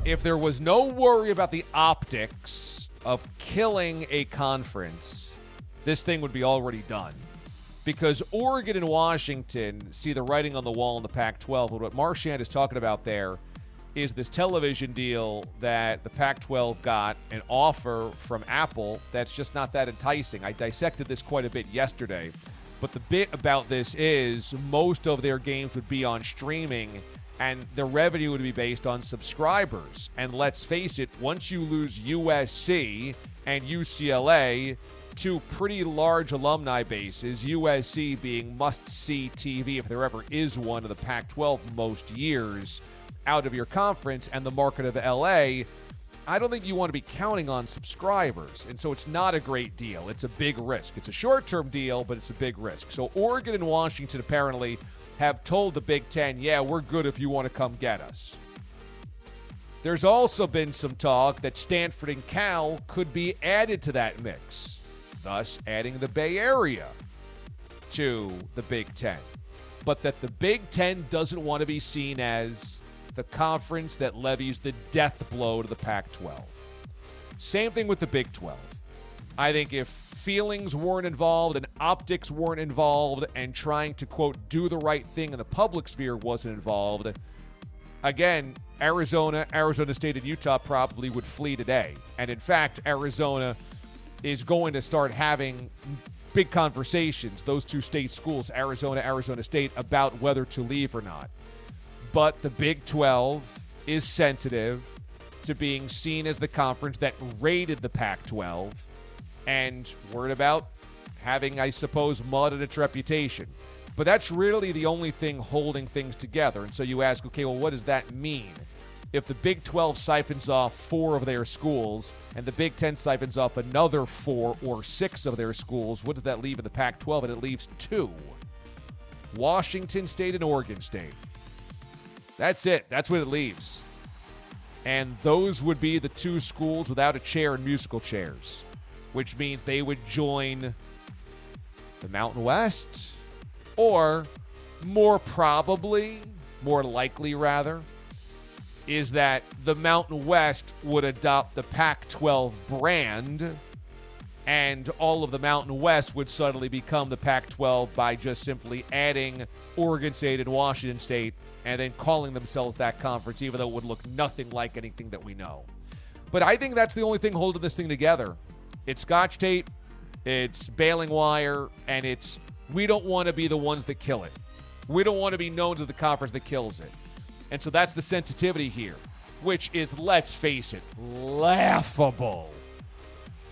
if there was no worry about the optics of killing a conference, this thing would be already done. Because Oregon and Washington see the writing on the wall in the Pac-12. But what Marchand is talking about there is this television deal that the Pac-12 got an offer from Apple that's just not that enticing. I dissected this quite a bit yesterday. But the bit about this is most of their games would be on streaming, and the revenue would be based on subscribers. And let's face it, once you lose USC and UCLA, two pretty large alumni bases, USC being must-see TV if there ever is one in the Pac-12 most years, out of your conference, and the market of LA, I don't think you want to be counting on subscribers. And so it's not a great deal. It's a big risk. It's a short-term deal, but it's a big risk. So Oregon and Washington apparently have told the Big Ten, yeah, we're good if you want to come get us. There's also been some talk that Stanford and Cal could be added to that mix, thus adding the Bay Area to the Big Ten. But that the Big Ten doesn't want to be seen as the conference that levies the death blow to the Pac-12. Same thing with the Big 12. I think if feelings weren't involved and optics weren't involved and trying to, quote, do the right thing in the public sphere wasn't involved, again, Arizona State, and Utah probably would flee today. And in fact, Arizona is going to start having big conversations, those two state schools, Arizona State, about whether to leave or not. But the Big 12 is sensitive to being seen as the conference that raided the Pac-12 and worried about having, I suppose, mud in its reputation. But that's really the only thing holding things together. And so you ask, okay, well, what does that mean? If the Big 12 siphons off 4 of their schools and the Big 10 siphons off another 4 or 6 of their schools, what does that leave in the Pac-12? And it leaves 2. Washington State and Oregon State. That's it. That's what it leaves. And those would be the 2 schools without a chair in musical chairs, which means they would join the Mountain West, or more likely, is that the Mountain West would adopt the Pac-12 brand, and all of the Mountain West would suddenly become the Pac-12 by just simply adding Oregon State and Washington State and then calling themselves that conference, even though it would look nothing like anything that we know. But I think that's the only thing holding this thing together. It's Scotch tape, it's baling wire, and it's we don't want to be the ones that kill it. We don't want to be known to the conference that kills it. And so that's the sensitivity here, which is, let's face it, laughable.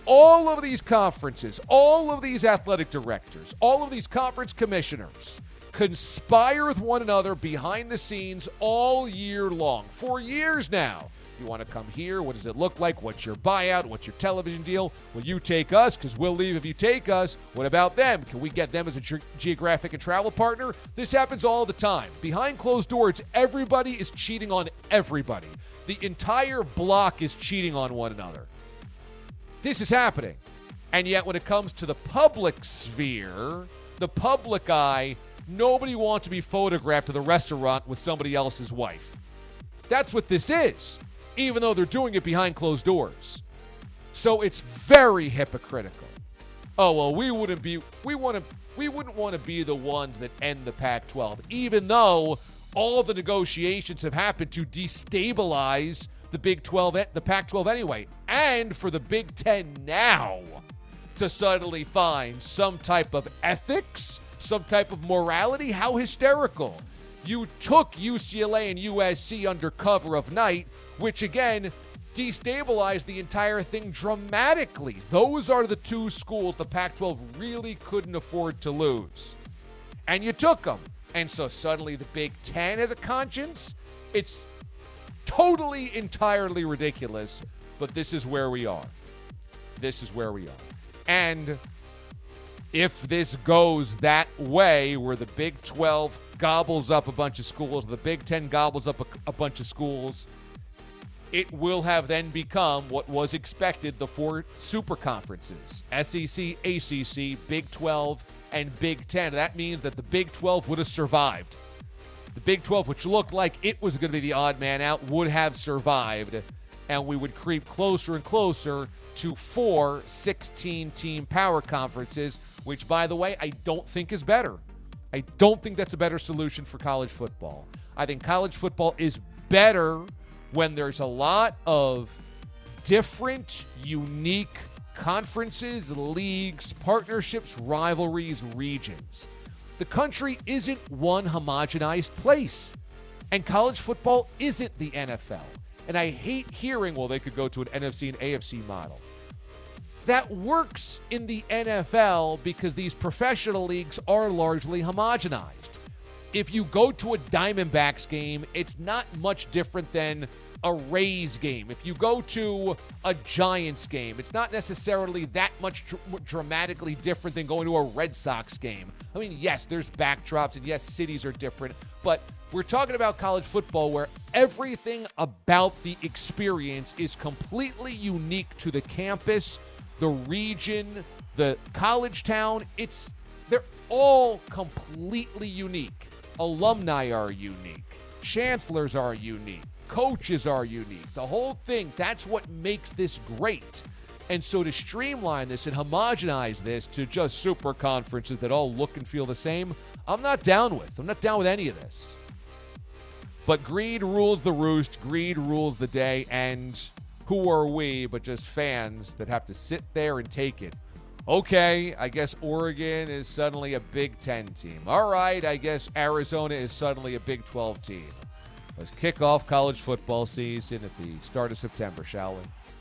All of these conferences, all of these athletic directors, all of these conference commissioners conspire with one another behind the scenes all year long. For years now. You want to come here? What does it look like? What's your buyout? What's your television deal? Will you take us? Because we'll leave if you take us. What about them? Can we get them as a geographic and travel partner? This happens all the time. Behind closed doors, everybody is cheating on everybody. The entire block is cheating on one another. This is happening. And yet when it comes to the public sphere, the public eye, nobody wants to be photographed at the restaurant with somebody else's wife. That's what this is, even though they're doing it behind closed doors. So it's very hypocritical. Oh, well, we wouldn't want to be the ones that end the Pac-12, even though all the negotiations have happened to destabilize the Big 12, the Pac-12 anyway, and for the Big 10 now to suddenly find some type of ethics, some type of morality. How hysterical. You took UCLA and USC under cover of night, which again destabilized the entire thing dramatically. Those are the 2 schools the Pac-12 really couldn't afford to lose. And you took them. And so suddenly the Big 10 has a conscience. It's totally, entirely ridiculous, but this is where we are. This is where we are. And if this goes that way, where the Big 12 gobbles up a bunch of schools, the Big 10 gobbles up a bunch of schools, it will have then become what was expected, the 4 super conferences, SEC, ACC, Big 12, and Big 10. That means that the Big 12 would have survived. The Big 12, which looked like it was going to be the odd man out, would have survived, and we would creep closer and closer to 4 16-team power conferences, which, by the way, I don't think is better. I don't think that's a better solution for college football. I think college football is better when there's a lot of different, unique conferences, leagues, partnerships, rivalries, regions. The country isn't one homogenized place, and college football isn't the NFL. And I hate hearing, well, they could go to an NFC and AFC model. That works in the NFL because these professional leagues are largely homogenized. If you go to a Diamondbacks game, it's not much different than a Rays game. If you go to a Giants game, it's not necessarily that much dramatically different than going to a Red Sox game. I mean, yes, there's backdrops, and yes, cities are different, but we're talking about college football where everything about the experience is completely unique to the campus, the region, the college town. They're all completely unique. Alumni are unique. Chancellors are unique. Coaches are unique. The whole thing, that's what makes this great. And so to streamline this and homogenize this to just super conferences that all look and feel the same, I'm not down with. I'm not down with any of this. But greed rules the roost. Greed rules the day. And who are we but just fans that have to sit there and take it? Okay, I guess Oregon is suddenly a Big Ten team. All right, I guess Arizona is suddenly a Big 12 team. Let's kick off college football season at the start of September, shall we?